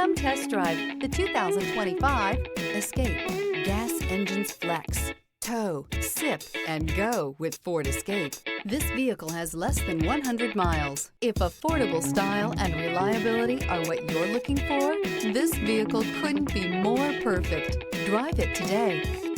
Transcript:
Come test drive the 2025 Escape. Gas engines flex, tow, sip, and go with Ford Escape. This vehicle has less than 100 miles. If affordable style and reliability are what you're looking for, this vehicle couldn't be more perfect. Drive it today.